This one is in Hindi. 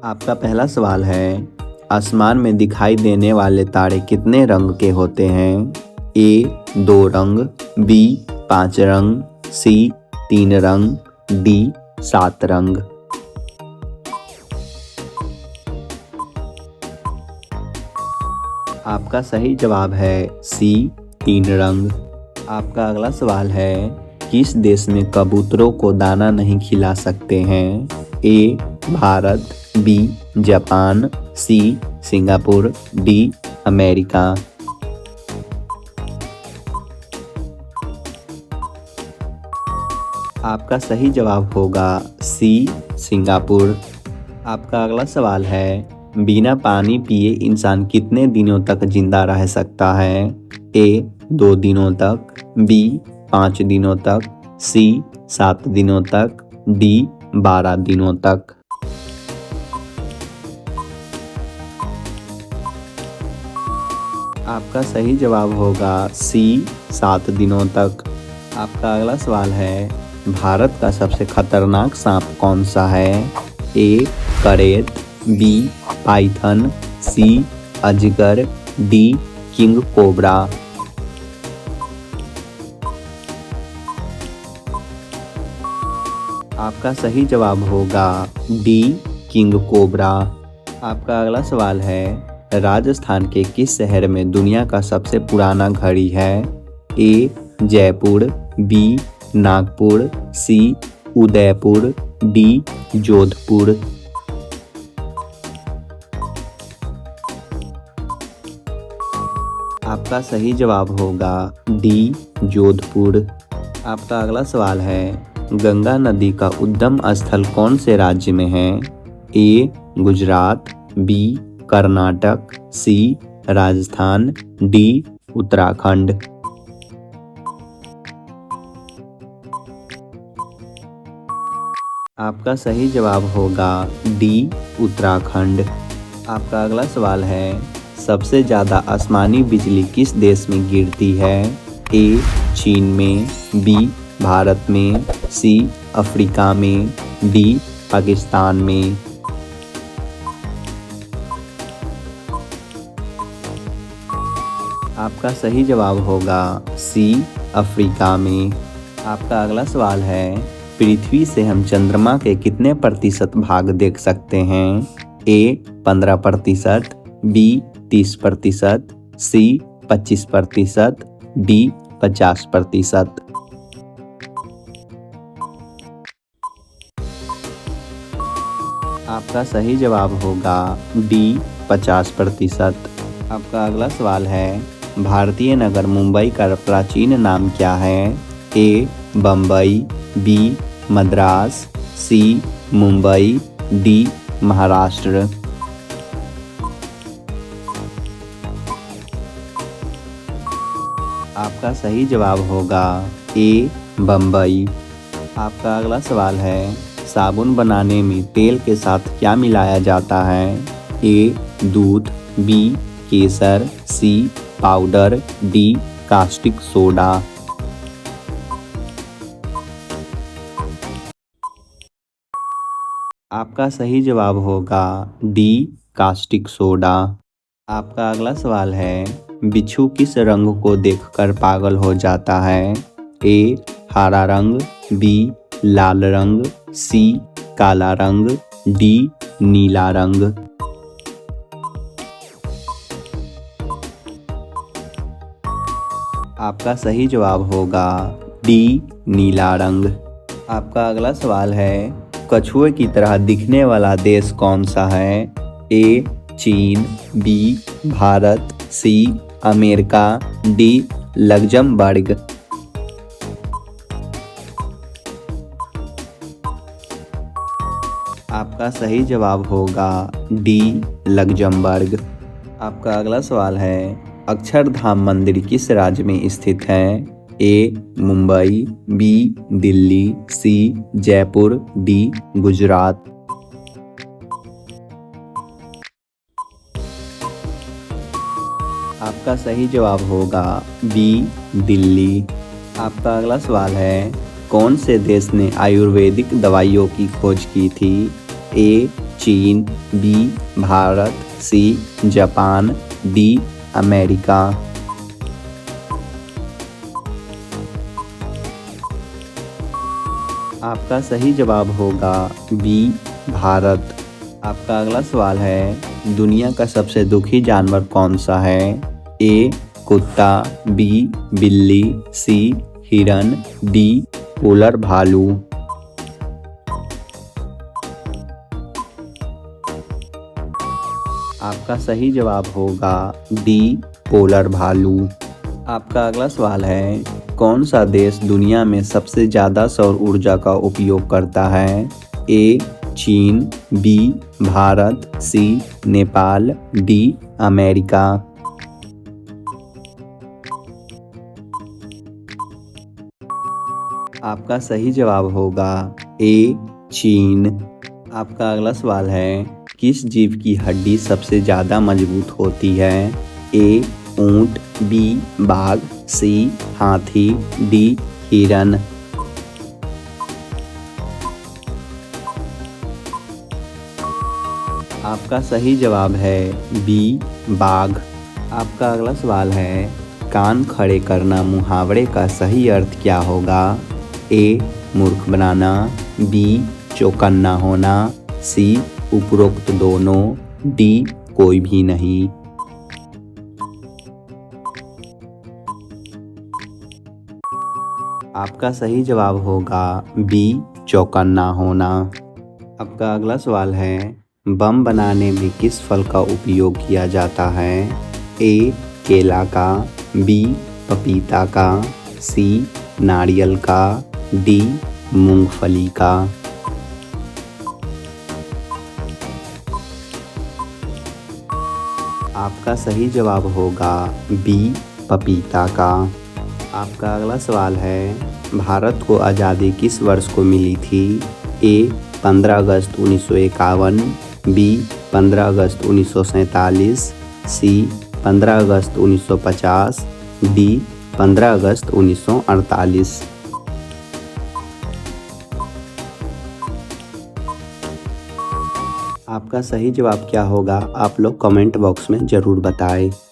आपका पहला सवाल है, आसमान में दिखाई देने वाले तारे कितने रंग के होते हैं? ए 2 रंग, बी 5 रंग, सी 3 रंग, डी 7 रंग। आपका सही जवाब है सी 3 रंग। आपका अगला सवाल है, किस देश में कबूतरों को दाना नहीं खिला सकते हैं? A Bharat, B Japan, C Singapore, D America. आपका सही जवाब होगा सी सिंगापुर। आपका अगला सवाल है, बिना पानी पिए इंसान कितने दिनों तक जिंदा रह सकता है? ए 2 दिनों तक, बी 5 दिनों तक, सी 7 दिनों तक, डी 12 दिनों तक। आपका सही जवाब होगा सी 7 दिनों तक। आपका अगला सवाल है, भारत का सबसे खतरनाक सांप कौन सा है? ए करेत, बी पाइथन, सी अजगर, डी किंग कोबरा। आपका सही जवाब होगा डी किंग कोबरा। आपका अगला सवाल है, राजस्थान के किस शहर में दुनिया का सबसे पुराना घड़ी है? ए जयपुर, बी नागपुर, सी उदयपुर, डी जोधपुर। आपका सही जवाब होगा डी जोधपुर। आपका अगला सवाल है, गंगा नदी का उद्गम स्थल कौन से राज्य में है? ए गुजरात, बी कर्नाटक, सी राजस्थान, डी उत्तराखंड। आपका सही जवाब होगा डी उत्तराखंड। आपका अगला सवाल है, सबसे ज़्यादा आसमानी बिजली किस देश में गिरती है? ए चीन में, बी भारत में, सी अफ्रीका में, डी पाकिस्तान में। आपका सही जवाब होगा सी अफ्रीका में। आपका अगला सवाल है, पृथ्वी से हम चंद्रमा के कितने प्रतिशत भाग देख सकते हैं? ए 15%, बी 30%, सी 25%, डी 50%। आपका सही जवाब होगा डी 50%। आपका अगला सवाल है, भारतीय नगर मुंबई का प्राचीन नाम क्या है? ए बम्बई, बी मद्रास, सी मुंबई, डी महाराष्ट्र। आपका सही जवाब होगा ए बम्बई। आपका अगला सवाल है, साबुन बनाने में तेल के साथ क्या मिलाया जाता है? ए दूध, बी केसर, C powder, D caustic soda. आपका सही जवाब होगा डी कास्टिक सोडा। आपका अगला सवाल है, बिच्छू किस रंग को देखकर पागल हो जाता है? ए हरा रंग, बी लाल रंग, सी काला रंग, डी नीला रंग। आपका सही जवाब होगा डी नीला रंग। आपका अगला सवाल है, कछुए की तरह दिखने वाला देश कौन सा है? ए चीन, B Bharat, C America, D Luxembourg. आपका सही जवाब होगा डी लग्जमबर्ग। आपका अगला सवाल है, अक्षरधाम मंदिर किस राज्य में स्थित है? ए मुंबई, बी दिल्ली, सी जयपुर, डी गुजरात। आपका सही जवाब होगा बी दिल्ली। आपका अगला सवाल है, कौन से देश ने आयुर्वेदिक दवाइयों की खोज की थी? ए चीन, B Bharat, C Japan, D America. आपका सही जवाब होगा बी भारत। आपका अगला सवाल है, दुनिया का सबसे दुखी जानवर कौन सा है? ए कुत्ता, बी बिल्ली, सी हिरन, डी पोलर भालू। आपका सही जवाब होगा डी पोलर भालू। आपका अगला सवाल है, कौन सा देश दुनिया में सबसे ज़्यादा सौर ऊर्जा का उपयोग करता है? ए चीन, बी भारत, सी नेपाल, डी अमेरिका। आपका सही जवाब होगा ए चीन। आपका अगला सवाल है, किस जीव की हड्डी सबसे ज़्यादा मजबूत होती है? ए ऊंट, बी बाघ, सी हाथी, डी हिरन। आपका सही जवाब है बी बाघ। आपका अगला सवाल है, कान खड़े करना मुहावरे का सही अर्थ क्या होगा? ए मूर्ख बनाना, बी चौकन्ना होना, सी उपरोक्त दोनों, डी कोई भी नहीं। आपका सही जवाब होगा बी चौकन्ना होना। आपका अगला सवाल है, बम बनाने में किस फल का उपयोग किया जाता है? ए केला का, बी पपीता का, सी नारियल का, डी मूंगफली का। आपका सही जवाब होगा बी पपीता का। आपका अगला सवाल है, भारत को आज़ादी किस वर्ष को मिली थी? ए 15 अगस्त 1951, बी 15 अगस्त 1947, सी 15 अगस्त 1950, डी 15 अगस्त 1948। आपका सही जवाब क्या होगा, आप लोग कमेंट बॉक्स में ज़रूर बताएं।